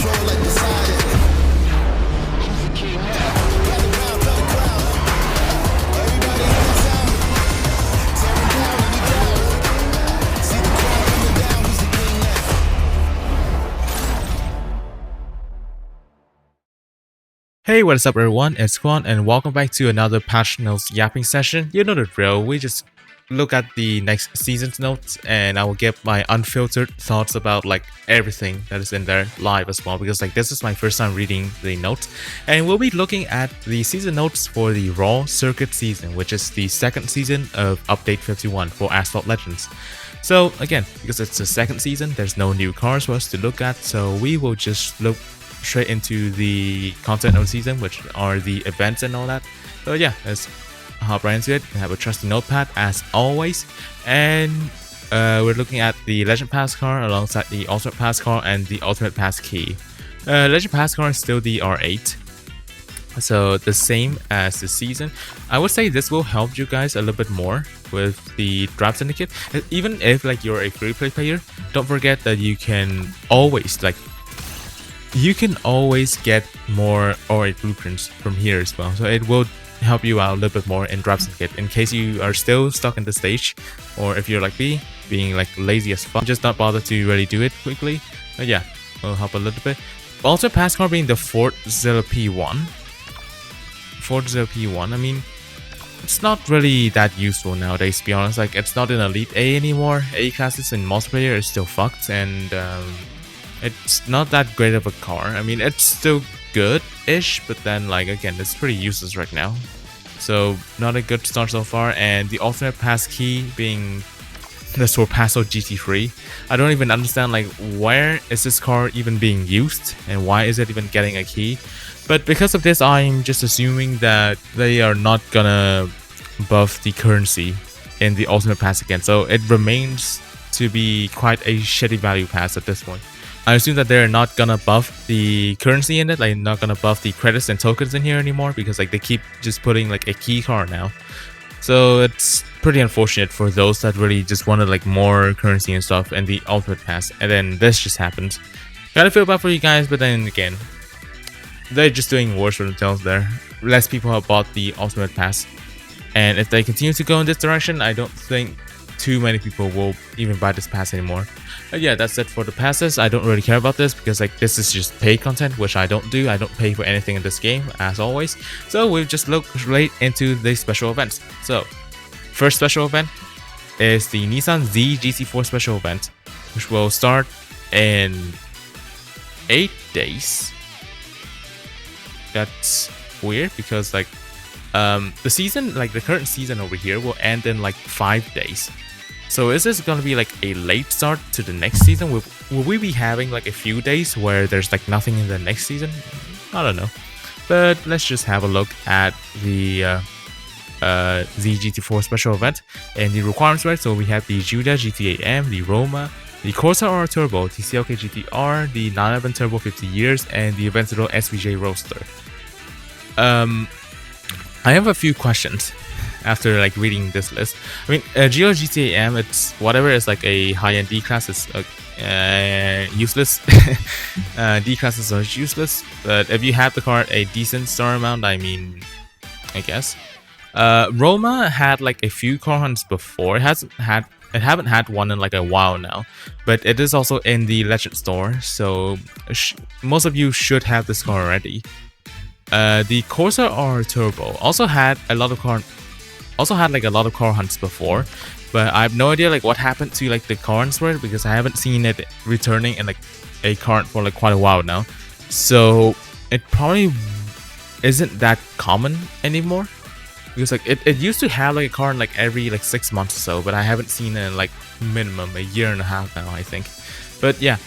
Hey, what is up everyone, it's Quan and welcome back to another patch notes yapping session. You know the drill, we just look at the next season's notes and I will give my unfiltered thoughts about like everything that is in there live as well, because this is my first time reading the notes. And we'll be looking at the season notes for the Raw Circuit season, which is the second season of Update 51 for Asphalt Legends. So again, because it's the second season, there's no new cars for us to look at, so we will just look straight into the content of the season, which are the events and all that. So yeah, let's hop right into it. We have a trusty notepad as always, and we're looking at the Legend Pass car alongside the Ultimate Pass car and the Ultimate Pass key. Legend Pass car is still the R8, so the same as the season. I would say this will help you guys a little bit more with the Draft Syndicate. Even if you're a free play player, don't forget that you can always get more R8 blueprints from here as well, so it will help you out a little bit more in Draft Syndicate in case you are still stuck in the stage, or if you're like me, being lazy as fuck, just not bother to really do it quickly. But yeah, it'll help a little bit. Also, pass car being the Ford Zilla P1. I mean, it's not really that useful nowadays, to be honest. It's not in Elite A anymore. A classes in multiplayer is still fucked, and it's not that great of a car. I mean, it's still good-ish, but then again, it's pretty useless right now. So not a good start so far. And the Ultimate Pass key being the Sorpasso GT3. I don't even understand where is this car even being used and why is it even getting a key. But because of this, I'm just assuming that they are not gonna buff the currency in the Ultimate Pass again. So it remains to be quite a shitty value pass at this point. I assume that they're not gonna buff the currency in it, not gonna buff the credits and tokens in here anymore, because they keep just putting a key car now. So it's pretty unfortunate for those that really just wanted more currency and stuff in the Ultimate Pass, and then this just happens. Gotta feel bad for you guys, but then again, they're just doing worse for themselves there. Less people have bought the Ultimate Pass, and if they continue to go in this direction, I don't think too many people will even buy this pass anymore. But yeah, that's it for the passes. I don't really care about this because this is just paid content, which I don't do. I don't pay for anything in this game, as always. So we'll just look right into the special events. So first special event is the Nissan Z GT4 special event, which will start in 8 days. That's weird because the season, the current season over here, will end in 5 days. So is this gonna be a late start to the next season? Will we be having a few days where there's nothing in the next season? I don't know. But let's just have a look at the Z GT4 special event and the requirements, right? So we have the Juda GT8M, the Roma, the Corsa R Turbo, the CLK GTR, the 911 Turbo 50 years, and the Aventador SVJ Roadster. I have a few questions after reading this list. I mean, Geo GT8M, it's whatever is a high-end D class is useless. D classes are useless, but if you have the car at a decent star amount, I mean, I guess. Roma had a few car hunts before. It haven't had one in a while now, but it is also in the Legend store, so most of you should have this car already. The Corsa R Turbo also had a lot of car hunts before, but I have no idea what happened to the car hunts for it, because I haven't seen it returning in a car hunt for quite a while now. So it probably isn't that common anymore, because it used to have a car hunt every 6 months or so, but I haven't seen it in minimum a year and a half now, I think. But yeah,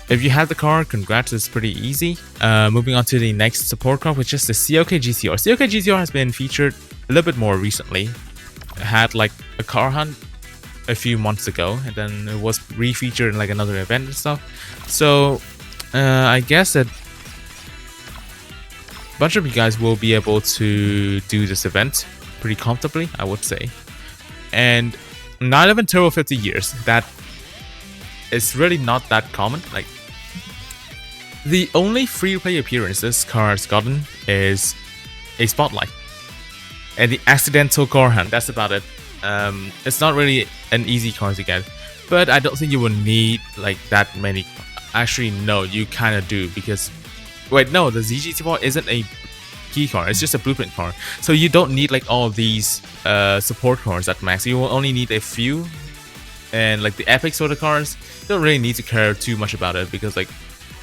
if you have the car, congrats, it's pretty easy. Moving on to the next support car, which is the CLK GTR. CLK GTR has been featured a little bit more recently. It had a car hunt a few months ago, and then it was refeatured in another event and stuff. So I guess that a bunch of you guys will be able to do this event pretty comfortably, I would say. And 911 Turbo 50 years, that is really not that common. The only free-to-play appearance this car has gotten is a spotlight and the accidental car hunt. That's about it. It's not really an easy car to get, but I don't think you will need like that many. Actually, no, you kind of do, because wait, no, the Z GT4 isn't a key car. It's just a blueprint car, so you don't need like all of these support cars at max. You will only need a few, and like the epic sort of cars, you don't really need to care too much about it, because like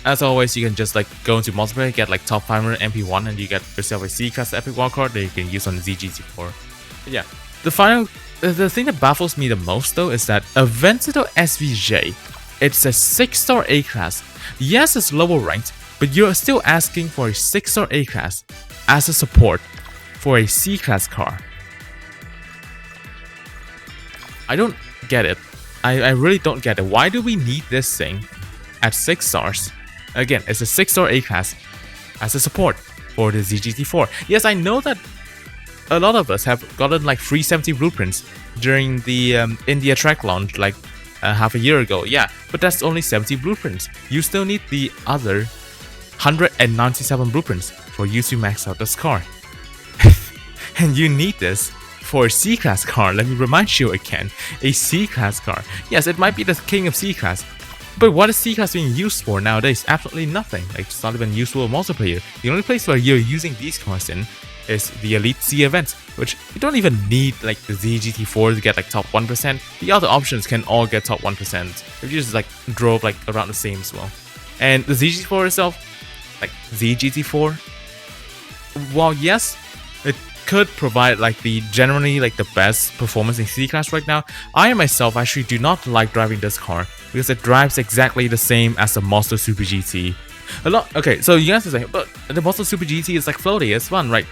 as always, you can just like go into multiplayer, get like top 500 MP1, and you get yourself a C-class epic wildcard that you can use on the Z GT4. But yeah, the thing that baffles me the most though is that Aventador SVJ, it's a 6-star A-class. Yes, it's lower ranked, but you're still asking for a 6-star A-class as a support for a C-class car. I don't get it. I really don't get it. Why do we need this thing at 6 stars? Again, it's a 6-star A-class as a support for the ZGT4. Yes, I know that a lot of us have gotten like 370 blueprints during the India track launch like half a year ago. Yeah, but that's only 70 blueprints. You still need the other 197 blueprints for you to max out this car. And you need this for a C-class car. Let me remind you again, a C-class car. Yes, it might be the king of C-class, but what is C-class being used for nowadays? Absolutely nothing. Like, it's not even useful in multiplayer. The only place where you're using these cars in is the Elite C events, which you don't even need like the ZGT4 to get like top 1%. The other options can all get top 1% if you just like drove like around the same as well. And the ZGT4 itself, like ZGT4, while yes, it could provide like the generally like the best performance in C-class right now, I myself actually do not like driving this car because it drives exactly the same as the Monster Super GT. Okay, so you guys are saying, but the Monster Super GT is like floaty, it's fun, right?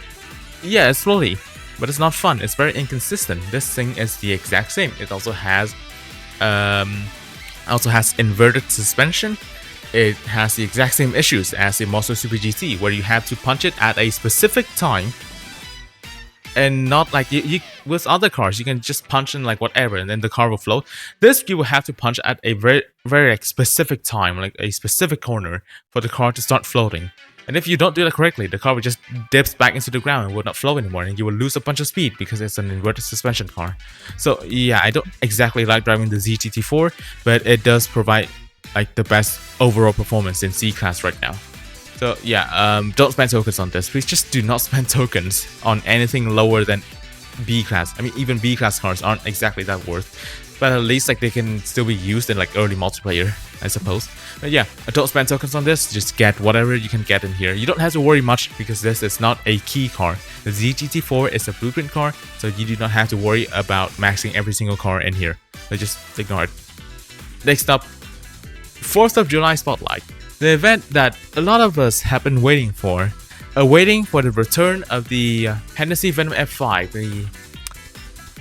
Yeah, it's floaty, but it's not fun. It's very inconsistent. This thing is the exact same. It also has inverted suspension. It has the exact same issues as the Monster Super GT, where you have to punch it at a specific time, and not like you with other cars you can just punch in like whatever and then the car will float. This you will have to punch at a very like, specific time, like a specific corner, for the car to start floating. And if you don't do that correctly, the car will just dips back into the ground and will not flow anymore, and you will lose a bunch of speed because it's an inverted suspension car. So yeah, I don't exactly like driving the ZGT4, but it does provide like the best overall performance in C-class right now. So yeah, don't spend tokens on this. Please just do not spend tokens on anything lower than B-class. I mean, even B-class cars aren't exactly that worth, but at least like they can still be used in like early multiplayer, I suppose. But yeah, don't spend tokens on this. Just get whatever you can get in here. You don't have to worry much because this is not a key car. The ZGT4 is a blueprint car, so you do not have to worry about maxing every single car in here. So just ignore it. Next up, 4th of July Spotlight. The event that a lot of us have been waiting for. Waiting for the return of the Hennessey Venom F5.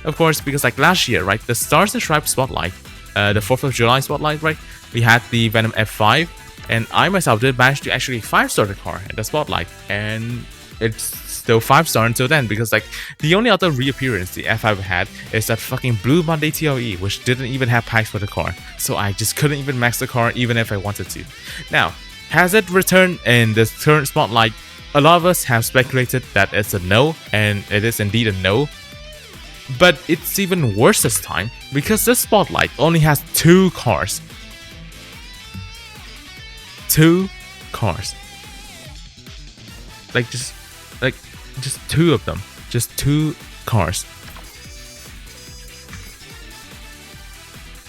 Of course, because like last year, right, the Stars and Stripes Spotlight, the 4th of July Spotlight, right, we had the Venom F5, and I myself did manage to actually 5-star the car at the Spotlight, and it's still 5-star until then, because like the only other reappearance the F5 had is that fucking Blue Monday TLE, which didn't even have packs for the car, so I just couldn't even max the car even if I wanted to. Now, has it returned in this current Spotlight? A lot of us have speculated that it's a no, and it is indeed a no. But it's even worse this time, because this Spotlight only has 2 cars. 2 cars. Like just 2 of them. Just 2 cars.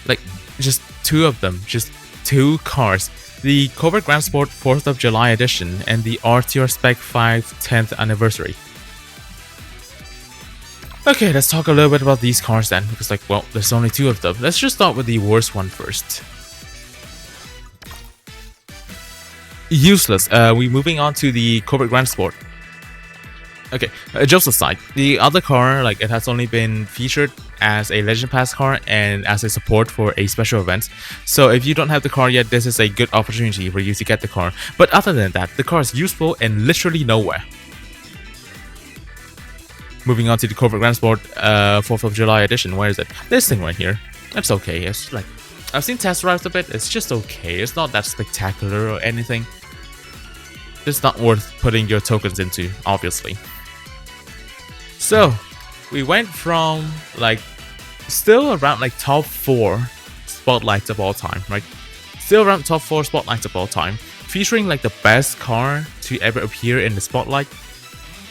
Like just 2 of them. Just 2 cars. The Corvette Grand Sport 4th of July edition and the RTR Spec 5 10th anniversary. Okay, let's talk a little bit about these cars then, because like, well, there's only 2 of them. Let's just start with the worst one first. Useless. We're moving on to the Corvette Grand Sport. Okay, jokes aside, the other car, like, it has only been featured as a Legend Pass car and as a support for a special event. So if you don't have the car yet, this is a good opportunity for you to get the car. But other than that, the car is useful in literally nowhere. Moving on to the Corvette Grand Sport 4th of July edition. Where is it? This thing right here. It's okay. It's like, I've seen test drives a bit. It's just okay. It's not that spectacular or anything. it's not worth putting your tokens into, obviously. So we went from like still around like top 4 spotlights of all time, right? Still around top 4 spotlights of all time, featuring like the best car to ever appear in the spotlight,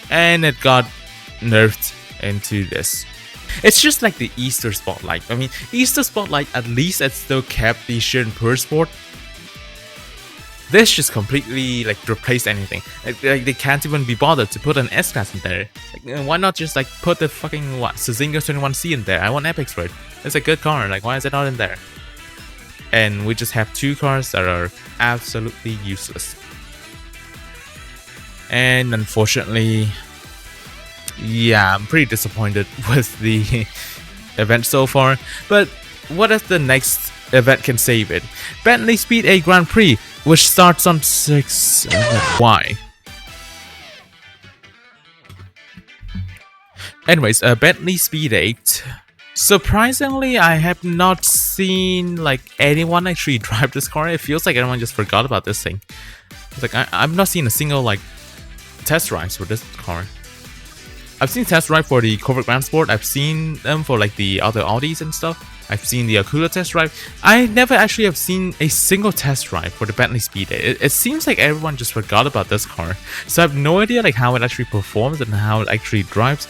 and it got nerfed into this. It's just like the Easter spotlight. I mean, Easter spotlight, at least it still kept the Shit and Purr sport. This just completely like replaced anything. Like they can't even be bothered to put an S-Class in there. Like, why not just like put the fucking what, Sazinga 21C in there? I want epics for it. It's a good car. Like, why is it not in there? And we just have 2 cars that are absolutely useless. And unfortunately, yeah, I'm pretty disappointed with the event so far. But what if the next event can save it? Bentley Speed 8 Grand Prix, which starts on 6. Why? Anyways, Bentley Speed 8. Surprisingly, I have not seen like anyone actually drive this car. It feels like everyone just forgot about this thing. It's like I've not seen a single like test drives for this car. I've seen test drive for the Corvette Grand Sport. I've seen them for like the other Audis and stuff. I've seen the Akula test drive. I never actually have seen a single test drive for the Bentley Speed 8. It seems like everyone just forgot about this car. So I have no idea like how it actually performs and how it actually drives.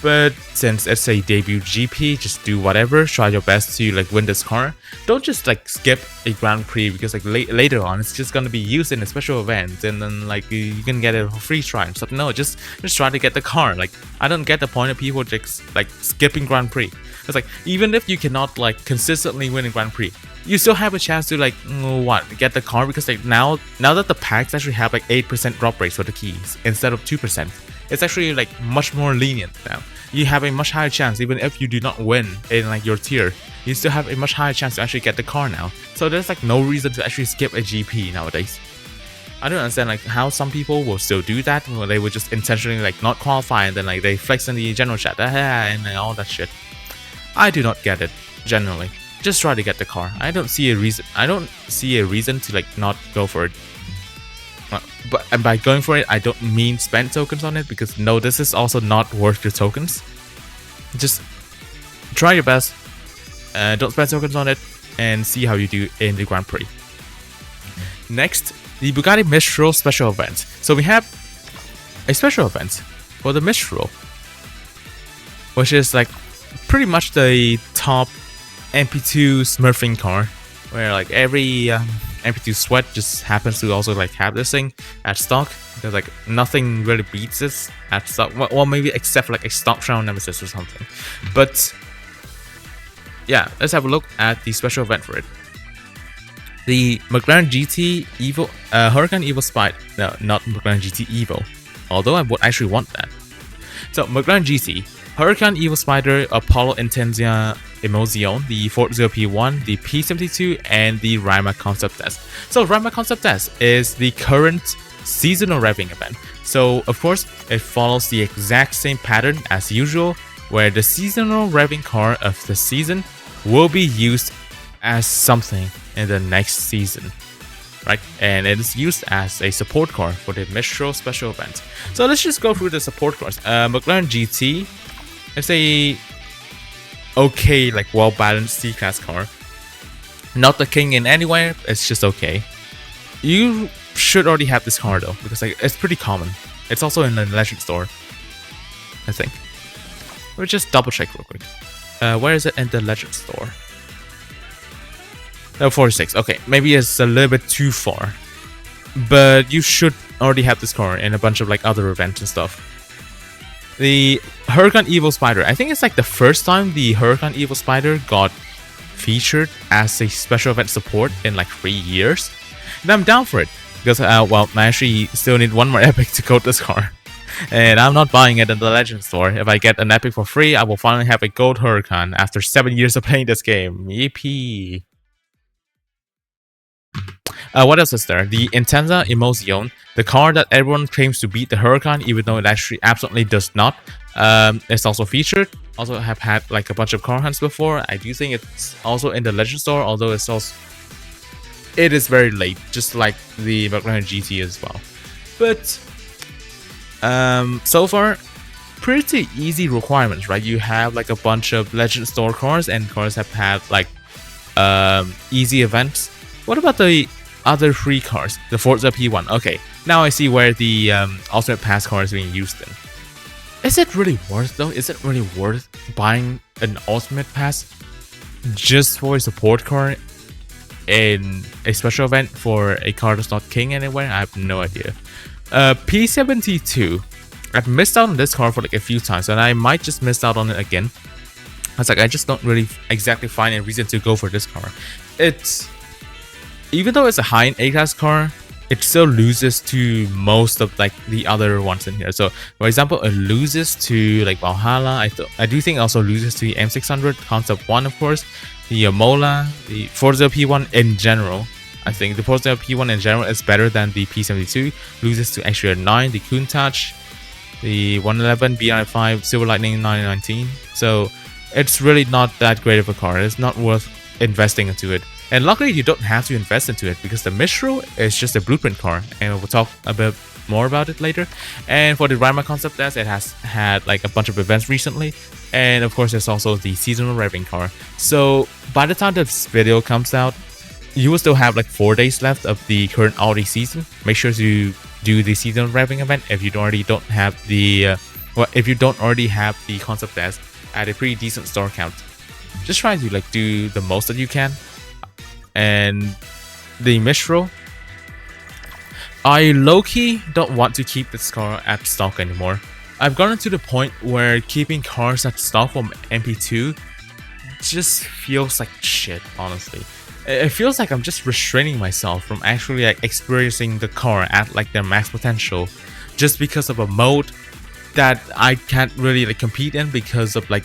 But since it's a debut GP, just do whatever, try your best to like win this car. Don't just like skip a Grand Prix because like later on it's just gonna be used in a special event and then like you can get a free try and stuff. No, just try to get the car. Like I don't get the point of people just like skipping Grand Prix. It's like even if you cannot like consistently win a Grand Prix, you still have a chance to like get the car, because like now that the packs actually have like 8% drop rates for the keys instead of 2%. It's actually like much more lenient now. You have a much higher chance, even if you do not win in like your tier, you still have a much higher chance to actually get the car now. So there's like no reason to actually skip a GP nowadays. I don't understand like how some people will still do that, where they would just intentionally like not qualify and then like they flex in the general chat and all that shit. I do not get it, generally. Just try to get the car. I don't see a reason to like not go for it. And by going for it, I don't mean spend tokens on it, because no, this is also not worth your tokens. Just try your best, don't spend tokens on it, and see how you do in the Grand Prix. Next, the Bugatti Mistral special event. So we have a special event for the Mistral, which is like pretty much the top MP2 smurfing car, where like every MP2 sweat just happens to also like have this thing at stock. There's like nothing really beats this at stock. Well, maybe except for like a stock Shroud Nemesis or something. But yeah, let's have a look at the special event for it. The McLaren GT Evo, Huracan Evo Spider. No, not McLaren GT Evo. Although I would actually want that. So McLaren GT, Huracan Evo Spider, Apollo Intenzia Emozione, the 40P1, the P72, and the Rima Concept Test. So Rima Concept Test is the current seasonal revving event. So of course, it follows the exact same pattern as usual, where the seasonal revving car of the season will be used as something in the next season, right? And it is used as a support car for the Mistral special event. So let's just go through the support cars. McLaren GT, it's a okay, like well-balanced C-Class car. Not the king in anywhere, it's just okay. You should already have this car though, because like it's pretty common. It's also in the Legend store, I think. We'll just double check real quick. Where is it in the Legend store? Oh, 46. Okay, maybe it's a little bit too far, but you should already have this car in a bunch of like other events and stuff. The Huracan Evo Spider, I think it's like the first time the Huracan Evo Spider got featured as a special event support in like 3 years. And I'm down for it, because well, I actually still need one more epic to code this car. And I'm not buying it in the Legend store. If I get an epic for free, I will finally have a gold Huracan after 7 years of playing this game. Yippee! What else is there? The Intenzia Emozione, the car that everyone claims to beat the Huracan, even though it actually absolutely does not. It's also featured. Also have had like a bunch of car hunts before. I do think it's also in the Legend store, although it is very late, just like the McLaren GT as well. But so far, pretty easy requirements, right? You have like a bunch of Legend Store cars, and cars have had like easy events. What about the other free cars? The Forza P1. Okay, now I see where the Ultimate Pass car is being used in. Is it really worth though? Is it really worth buying an Ultimate Pass just for a support car in a special event for a car that's not king anywhere? I have no idea. P72. I've missed out on this car for like a few times, and I might just miss out on it again. It's like I just don't really exactly find a reason to go for this car. It's, even though it's a high-end A-class car, it still loses to most of like the other ones in here. So for example, it loses to like Valhalla. I do think it also loses to the M600 Concept 1, of course, the Mola, the Forza P1 in general. I think the Forza P1 in general is better than the P72. Loses to Exterior 9, the Countach, the 111 BI5 Silver Lightning 919. So it's really not that great of a car. It's not worth investing into it. And luckily you don't have to invest into it because the Mistral is just a blueprint car, and we'll talk a bit more about it later. And for the Rima Concept S, it has had like a bunch of events recently, and of course there's also the seasonal revving car. So by the time this video comes out, you will still have like 4 days left of the current Audi season. Make sure to do the seasonal revving event if you already don't have the if you don't already have the Concept S at a pretty decent star count. Just try to like do the most that you can. And the Mistral, I low-key don't want to keep this car at stock anymore. I've gotten to the point where keeping cars at stock from MP2 just feels like shit, honestly. It feels like I'm just restraining myself from actually like experiencing the car at like their max potential just because of a mode that I can't really like compete in because of like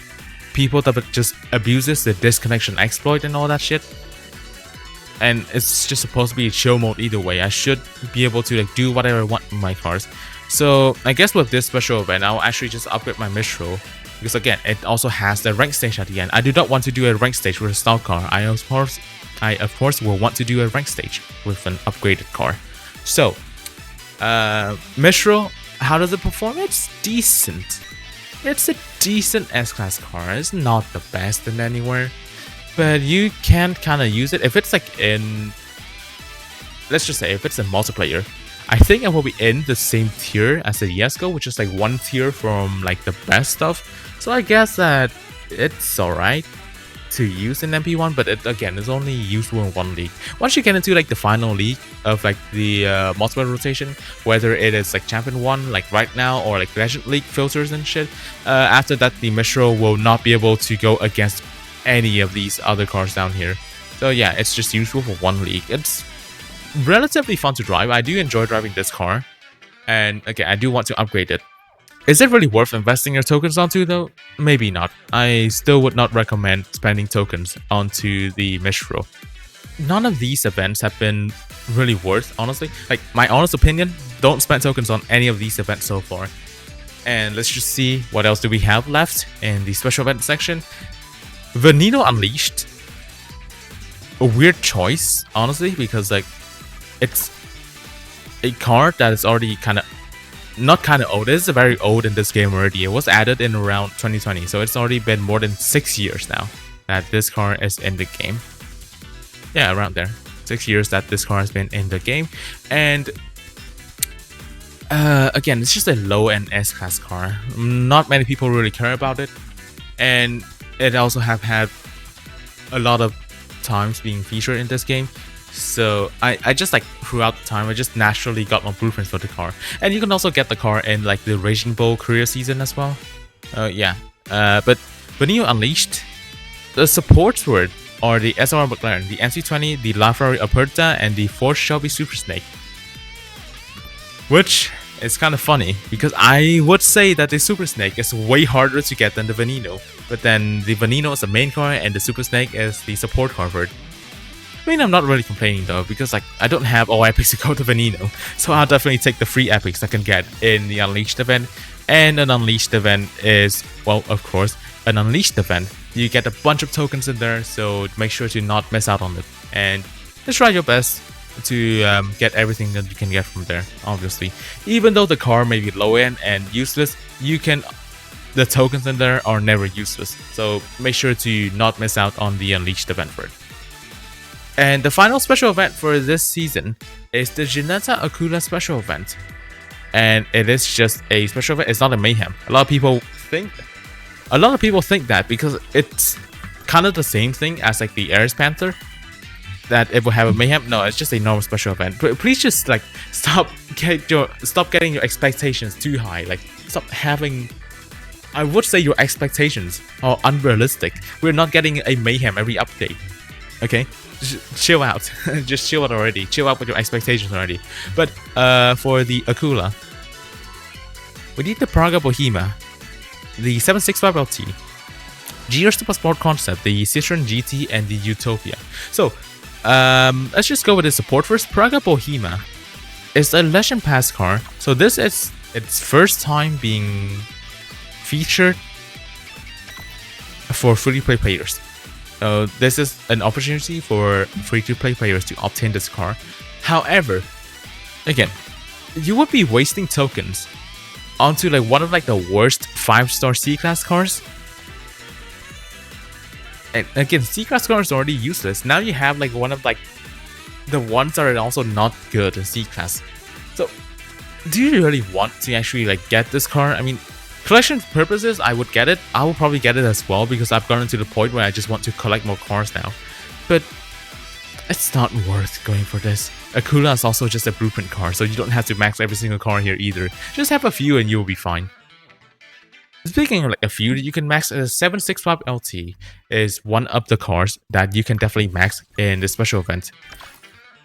people that just abuses the disconnection exploit and all that shit. And it's just supposed to be a chill mode either way. I should be able to like do whatever I want with my cars. So I guess with this special event, I'll actually just upgrade my Mistral, because again, it also has the rank stage at the end. I do not want to do a rank stage with a stock car. I of course will want to do a rank stage with an upgraded car. So Mistral, how does it perform? It's decent. It's a decent S-Class car. It's not the best in anywhere, but you can kind of use it if it's like in, let's just say if it's in multiplayer. I think it will be in the same tier as the Yesco, which is like one tier from like the best stuff. So I guess that it's alright to use in MP1, but it again is only useful in one league. Once you get into like the final league of like the multiplayer rotation, whether it is like Champion 1 like right now or like Legend League filters and shit, after that the Mistral will not be able to go against any of these other cars down here. So yeah, it's just useful for one league. It's relatively fun to drive. I do enjoy driving this car, and again, I do want to upgrade it. Is it really worth investing your tokens onto though? Maybe not. I still would not recommend spending tokens onto the Mistral. None of these events have been really worth, honestly. Like, my honest opinion, don't spend tokens on any of these events so far. And let's just see what else do we have left in the special event section. Veneno Unleashed. A weird choice, honestly, because like it's a car that is already not old. It is very old in this game already. It was added in around 2020, so it's already been more than 6 years now that this car is in the game. Yeah, around there. 6 years that this car has been in the game. And again, it's just a low-end S-Class car. Not many people really care about it. And it also have had a lot of times being featured in this game. So I just like throughout the time I just naturally got my blueprints for the car. And you can also get the car in like the Raging Bull career season as well. But Veneno Unleashed, the supports for it are the SR McLaren, the MC20, the LaFerrari Aperta, and the Ford Shelby Super Snake. Which is kind of funny, because I would say that the Super Snake is way harder to get than the Veneno. But then the Veneno is the main car and the Super Snake is the support car for it. I mean, I'm not really complaining though, because like I don't have all epics to go to Veneno. So I'll definitely take the free epics I can get in the Unleashed event. And an Unleashed event is, well, of course, an Unleashed event. You get a bunch of tokens in there, so make sure to not miss out on it. And just try your best to get everything that you can get from there. Obviously, even though the car may be low end and useless, the tokens in there are never useless. So make sure to not miss out on the Unleashed event for it. And the final special event for this season is the Ginetta Akula special event. And it is just a special event. It's not a mayhem. A lot of people think that because it's kind of the same thing as like the Ares Panther, that it will have a mayhem. No, it's just a normal special event. But please just like stop getting your expectations too high. Like stop having, I would say, your expectations are unrealistic. We're not getting a mayhem every update. Okay, just chill out. Just chill out already. Chill out with your expectations already. But for the Akula, we need the Praga Bohemia, the 765 LT, GR Super Sport Concept, the Citroen GT, and the Utopia. So let's just go with the support first. Praga Bohemia is a Legend Pass car. So this is its first time being featured for free-to-play players. This is an opportunity for free-to-play players to obtain this car. However, again, you would be wasting tokens onto like one of like the worst 5-star C-class cars. And again, C-class cars are already useless. Now you have like one of like the ones that are also not good in C-class. So do you really want to actually like get this car? I mean, collection purposes, I would get it. I will probably get it as well because I've gotten to the point where I just want to collect more cars now. But it's not worth going for this. Akula is also just a blueprint car, so you don't have to max every single car here either. Just have a few and you'll be fine. Speaking of like a few that you can max, a 765 LT is one of the cars that you can definitely max in this special event.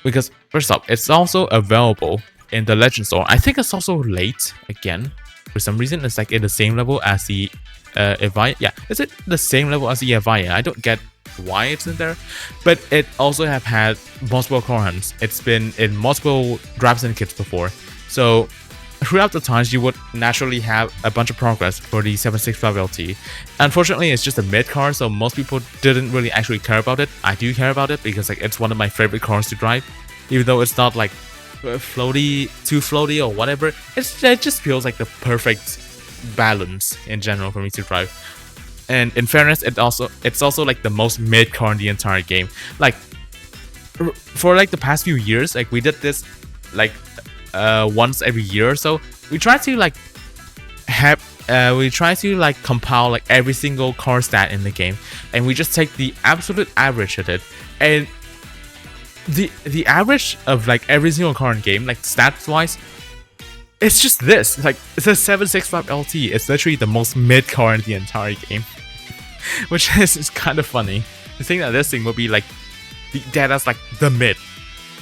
Because first off, it's also available in the Legend Store. I think it's also late again. For some reason, it's like in the same level as the Evija. Yeah, is it the same level as the Evija? I don't get why it's in there, but it also have had multiple car hunts. It's been in multiple drafts and kits before, so throughout the times you would naturally have a bunch of progress for the 765 LT. Unfortunately, it's just a mid car, so most people didn't really actually care about it. I do care about it because like it's one of my favorite cars to drive, even though it's not like too floaty or whatever. It just feels like the perfect balance in general for me to drive. And in fairness, it's also like the most mid car in the entire game. Like for like the past few years, like we did this like once every year or so. We try to like compile like every single car stat in the game, and we just take the absolute average of it. And the average of like every single car in the game, like stats wise, it's just this. Like it's a 765 LT. It's literally the most mid car in the entire game. Which is kind of funny. To think that this thing will be like that's like the mid.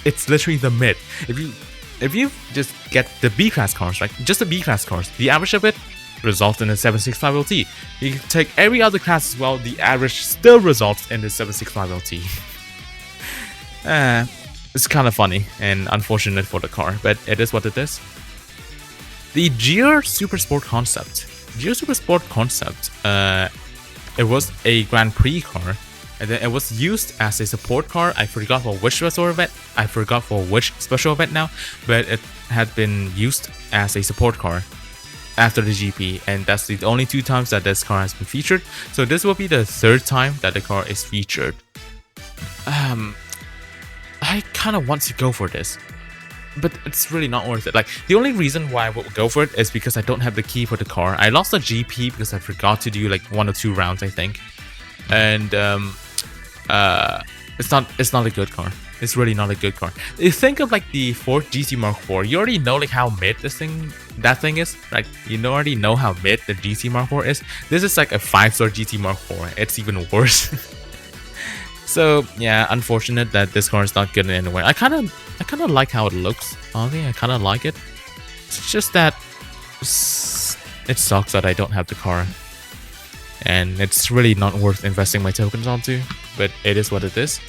It's literally the mid. If you just get the B class cars, right? Just the B class cars, the average of it results in a 765 LT. You can take every other class as well, the average still results in the 765 LT. It's kind of funny and unfortunate for the car, but it is what it is. The GR Super Sport Concept. GR Super Sport Concept, it was a Grand Prix car, and then it was used as a support car. I forgot for which special event now, but it had been used as a support car after the GP, and that's the only 2 times that this car has been featured. So this will be the 3rd time that the car is featured. I kind of want to go for this, but it's really not worth it. Like the only reason why I would go for it is because I don't have the key for the car. I lost the GP because I forgot to do like 1 or 2 rounds, I think, and it's not a good car. It's really not a good car. You think of like the Ford GT Mark IV. You already know like how mid that thing is. Like you already know how mid the GT Mark IV is. This is like a 5-star GT Mark IV. It's even worse. So yeah, unfortunate that this car is not good in any way. I kind of like how it looks. Honestly, I kind of like it. It's just that it sucks that I don't have the car, and it's really not worth investing my tokens onto. But it is what it is.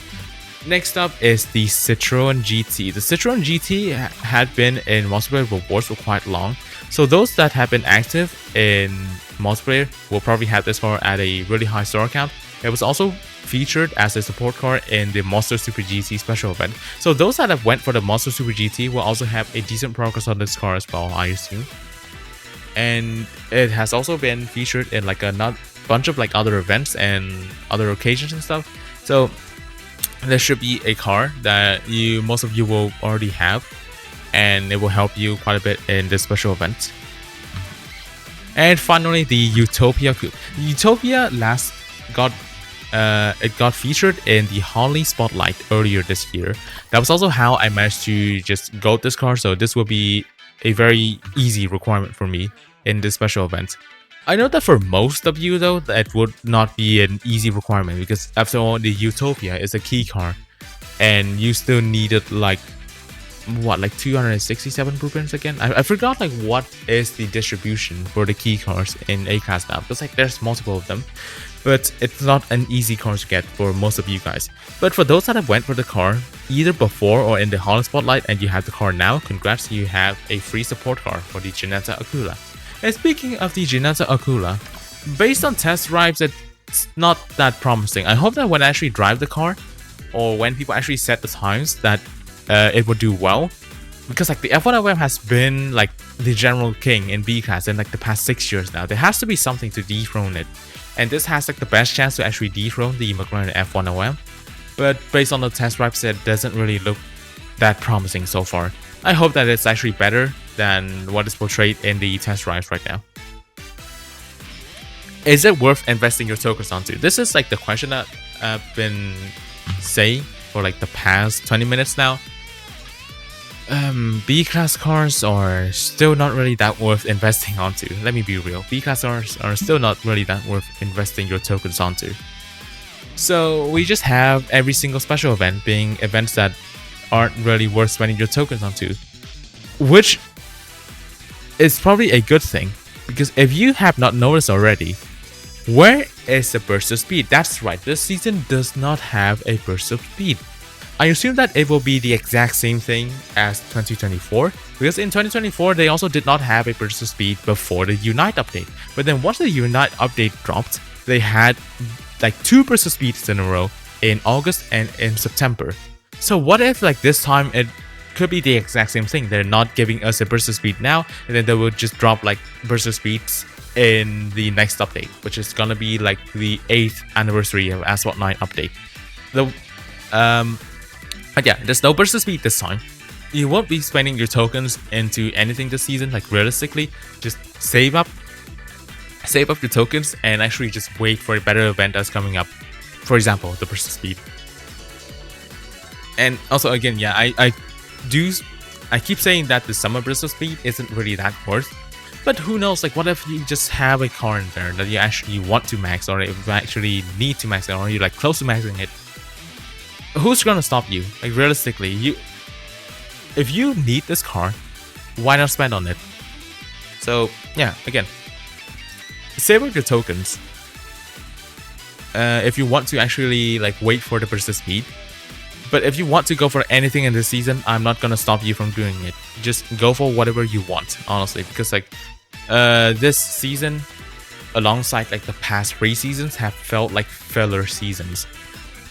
Next up is the Citroen GT. The Citroen GT had been in multiplayer rewards for quite long, so those that have been active in multiplayer will probably have this car at a really high star count. It was also featured as a support car in the Monster Super GT special event. So those that have went for the Monster Super GT will also have a decent progress on this car as well, I assume. And it has also been featured in like a bunch of like other events and other occasions and stuff. So there should be a car that most of you will already have, and it will help you quite a bit in this special event. And finally, the Utopia Coupe. The Utopia got featured in the Harley Spotlight earlier this year. That was also how I managed to just gold this car, so this will be a very easy requirement for me in this special event. I know that for most of you though, that would not be an easy requirement, because after all, the Utopia is a key car and you still needed like 267 blueprints again. I forgot like what is the distribution for the key cars in A-Class now, because like there's multiple of them, but it's not an easy car to get for most of you guys. But for those that have went for the car either before or in the Harley Spotlight and you have the car now, congrats, you have a free support car for the Ginetta Akula. And speaking of the Ginetta Akula, based on test drives, it's not that promising. I hope that when I actually drive the car, or when people actually set the times, that it would do well. Because like the F1 has been like the general king in B-Class in like the past 6 years now. There has to be something to dethrone it. And this has like the best chance to actually dethrone the McLaren F1 OM. But based on the test drives, it doesn't really look that promising so far. I hope that it's actually better than what is portrayed in the test drives right now. Is it worth investing your tokens onto? This is like the question that I've been saying for like the past 20 minutes now. B-Class cars are still not really that worth investing onto. Let me be real. B-Class cars are still not really that worth investing your tokens onto. So we just have every single special event being events that aren't really worth spending your tokens onto, which is probably a good thing, because if you have not noticed already, where is the burst of speed? That's right, this season does not have a burst of speed. I assume that it will be the exact same thing as 2024, because in 2024 they also did not have a burst of speed before the Unite update. But then once the Unite update dropped, they had like 2 bursts of speeds in a row in August and in September. So what if like this time it could be the exact same thing? They're not giving us a burst of speed now, and then they will just drop like burst of speeds in the next update, which is gonna be like the 8th anniversary of Asphalt 9 update. But yeah, there's no burst of speed this time. You won't be spending your tokens into anything this season. Like realistically, just save up your tokens and actually just wait for a better event that's coming up. For example, the burst of speed. And also again, yeah, I keep saying that the summer burst of speed isn't really that worth. But who knows, like what if you just have a car in there that you actually want to max, or if you actually need to max it, or you're like close to maxing it. Who's gonna stop you? Like realistically, if you need this car, why not spend on it? So yeah, again, save up your tokens if you want to actually like wait for the burst of speed. But if you want to go for anything in this season, I'm not gonna stop you from doing it. Just go for whatever you want, honestly, because like this season, alongside like the past 3 seasons, have felt like filler seasons,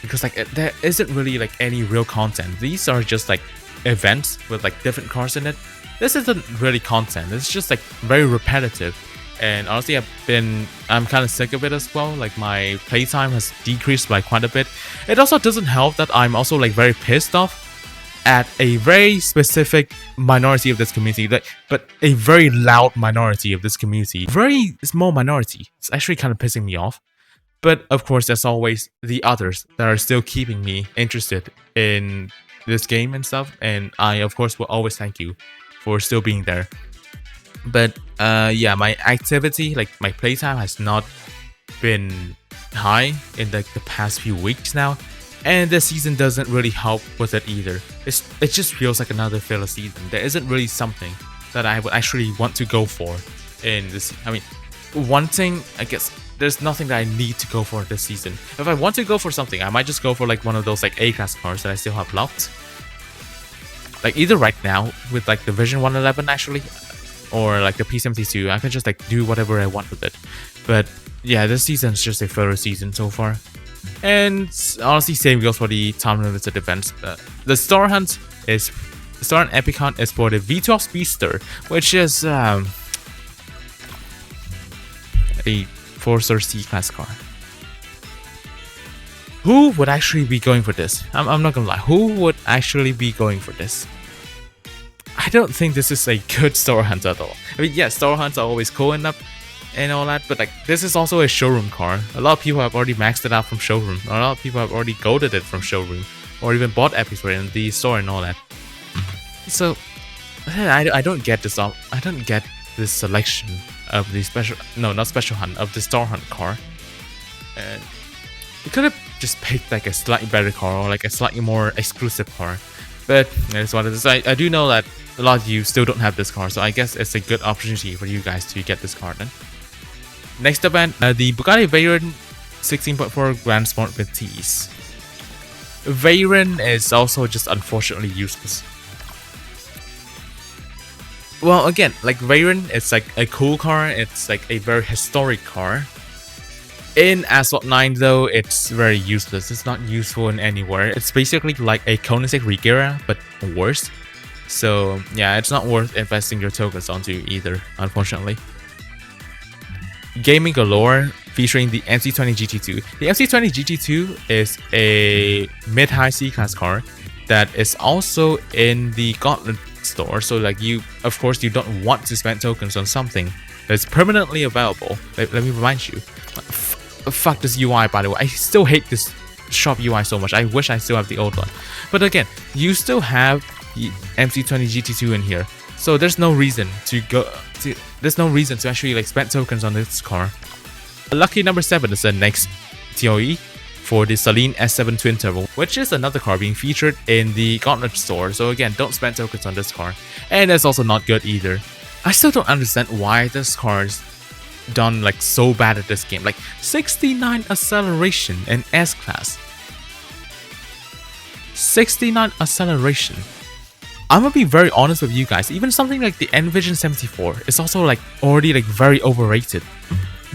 because like there isn't really like any real content. These are just like events with like different cars in it. This isn't really content. It's just like very repetitive. And honestly, I'm kind of sick of it as well. Like my playtime has decreased by quite a bit. It also doesn't help that I'm also like very pissed off at a very specific minority of this community, but a very loud minority of this community. Very small minority. It's actually kind of pissing me off. But of course, there's always the others that are still keeping me interested in this game and stuff. And I, of course, will always thank you for still being there. But yeah, my activity, like my playtime, has not been high in like the past few weeks now, and this season doesn't really help with it either. It just feels like another filler season. There isn't really something that I would actually want to go for in this. I mean, one thing, I guess, there's nothing that I need to go for this season. If I want to go for something, I might just go for like one of those like A-Class cars that I still have locked. Like either right now with like the Vision 111 actually, or like the P72, I can just like do whatever I want with it. But yeah, this season's just a filler season so far. And honestly, same goes for the time limited events. The Star Hunt Epic Hunt is for the V12 Speedster, which is a 4-star C-Class car. Who would actually be going for this? I'm not gonna lie. Who would actually be going for this? I don't think this is a good store hunt at all. I mean, yeah, store hunts are always cool and all that, but like this is also a showroom car. A lot of people have already maxed it out from showroom. A lot of people have already golded it from showroom, or even bought epics for it in the store and all that. So I don't get this. I don't get this selection of the special hunt of the store hunt car. And you could have just picked like a slightly better car or like a slightly more exclusive car. But that's what it is. I do know that a lot of you still don't have this car, so I guess it's a good opportunity for you guys to get this car then. Next up, the Bugatti Veyron 16.4 Grand Sport with T's. Veyron is also just unfortunately useless. Well, again, like Veyron, it's like a cool car. It's like a very historic car. In Asphalt 9 though, it's very useless. It's not useful in anywhere. It's basically like a Koenigsegg Regera, but worse. So yeah, it's not worth investing your tokens onto either, unfortunately. Gaming Galore featuring the MC20 GT2. The MC20 GT2 is a mid-high C-Class car that is also in the Gauntlet store. So like of course you don't want to spend tokens on something that's permanently available. Let me remind you. Fuck this UI, by the way. I still hate this shop UI so much. I wish I still have the old one. But again, you still have the MC20 GT2 in here, so there's no reason to actually like spend tokens on this car. Lucky number 7 is the next TOE for the Saleen S7 Twin Turbo, which is another car being featured in the Gauntlet store. So again, don't spend tokens on this car. And it's also not good either. I still don't understand why this car is done like so bad at this game. Like 69 acceleration in S-Class. 69 acceleration. I'm gonna be very honest with you guys. Even something like the Envision 74 is also like already like very overrated.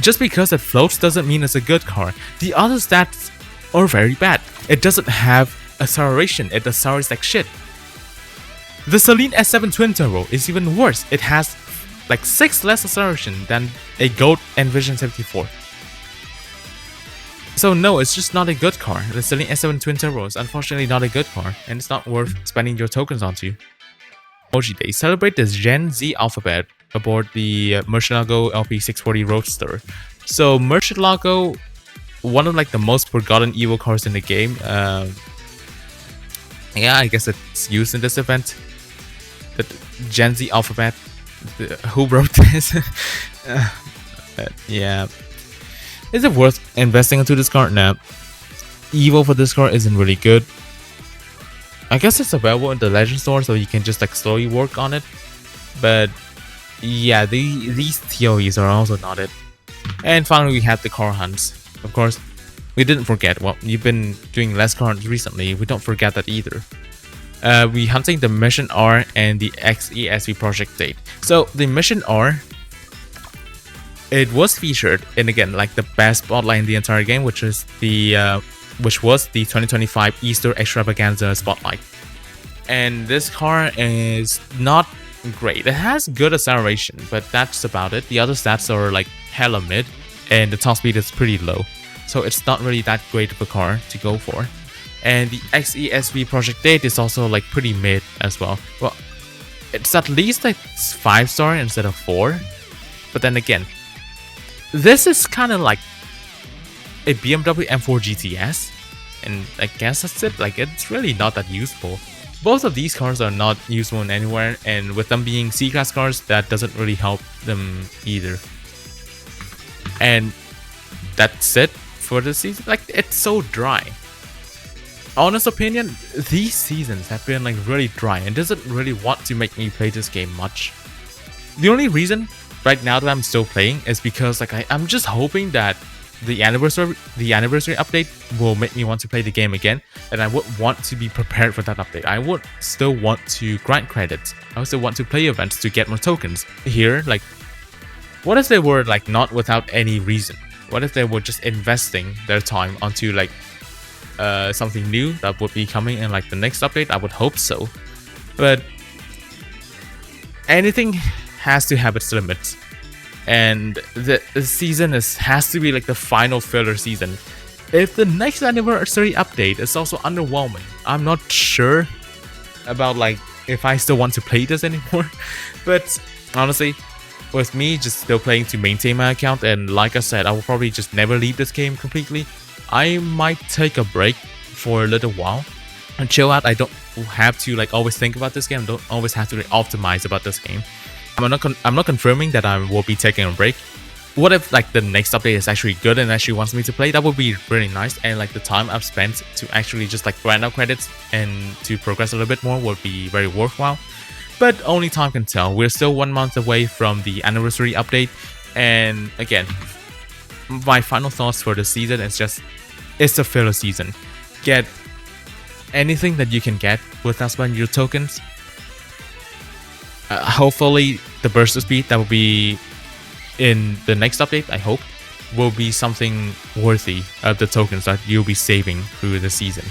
Just because it floats doesn't mean it's a good car. The other stats are very bad. It doesn't have acceleration. It accelerates like shit. The Saleen S7 Twin Turbo is even worse. It has like 6 less acceleration than a gold Envision 74. So no, it's just not a good car. The Saleen S7 Twin Turbo is unfortunately not a good car, and it's not worth spending your tokens onto. Emoji Day. Celebrate the Gen Z alphabet aboard the Murcielago LP640 Roadster. So Murcielago, one of like the most forgotten evil cars in the game. Yeah, I guess it's used in this event. The Gen Z alphabet. Who wrote this? Yeah. Is it worth investing into this car? Nah. Evo for this car isn't really good. I guess it's available in the Legend store, so you can just like slowly work on it. But yeah, these TOEs are also not it. And finally, we have the car hunts. Of course, we didn't forget. Well, you've been doing less car hunts recently. We don't forget that either. We hunting the Mission R and the XESV project date. So the Mission R, it was featured in again like the best spotlight in the entire game, which was the 2025 Easter Extravaganza spotlight. And this car is not great. It has good acceleration, but that's about it. The other stats are like hella mid, and the top speed is pretty low. So it's not really that great of a car to go for. And the XESV project date is also like pretty mid as well. Well, it's at least like 5-star instead of 4. But then again, this is kind of like a BMW M4 GTS, and I guess that's it. Like, it's really not that useful. Both of these cars are not useful in anywhere, and with them being C-Class cars, that doesn't really help them either. And that's it for the season. Like, it's so dry. Honest opinion, these seasons have been like really dry and doesn't really want to make me play this game much. The only reason right now that I'm still playing is because like I'm just hoping that the anniversary update will make me want to play the game again, and I would want to be prepared for that update. I would still want to grind credits. I also want to play events to get more tokens. Here, like, what if they were like not without any reason? What if they were just investing their time onto like something new that would be coming in like the next update? I would hope so. But anything has to have its limits. And the season has to be like the final filler season. If the next anniversary update is also underwhelming, I'm not sure about like if I still want to play this anymore. But honestly, with me just still playing to maintain my account, and like I said, I will probably just never leave this game completely. I might take a break for a little while and chill out. I don't have to like always think about this game. I don't always have to like, optimize about this game. I'm not confirming that I will be taking a break. What if like the next update is actually good and actually wants me to play? That would be really nice, and like the time I've spent to actually just like grind out credits and to progress a little bit more would be very worthwhile. But only time can tell. We're still 1 month away from the anniversary update, and again, my final thoughts for the season is just it's a filler season. Get anything that you can get without spending your tokens. Hopefully the burst speed that will be in the next update, I hope, will be something worthy of the tokens that you'll be saving through the season.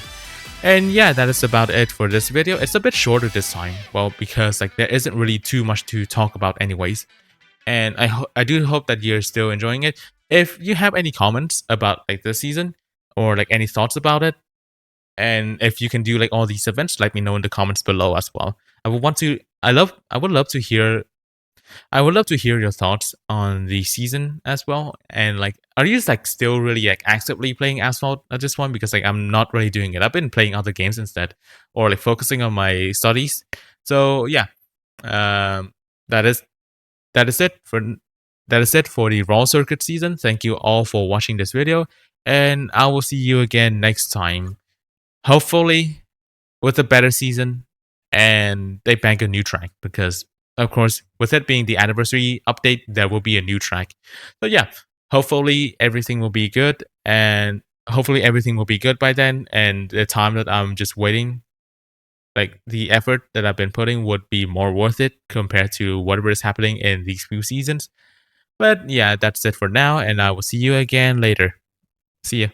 And yeah, that is about it for this video. It's a bit shorter this time, well, because like there isn't really too much to talk about anyways. And I do hope that you're still enjoying it. If you have any comments about like this season or like any thoughts about it, and if you can do like all these events, let me know in the comments below as well. I would love to hear your thoughts on the season as well. And like, are you just like still really like actively playing Asphalt at this point? Because like I'm not really doing it. I've been playing other games instead, or like focusing on my studies. So yeah, that is it for the Raw Circuit season. Thank you all for watching this video, and I will see you again next time. Hopefully with a better season, and they bank a new track, because of course with it being the anniversary update, there will be a new track. So yeah, hopefully everything will be good, and hopefully everything will be good by then, and the time that I'm just waiting, like the effort that I've been putting, would be more worth it compared to whatever is happening in these few seasons. But yeah, that's it for now, and I will see you again later. See ya.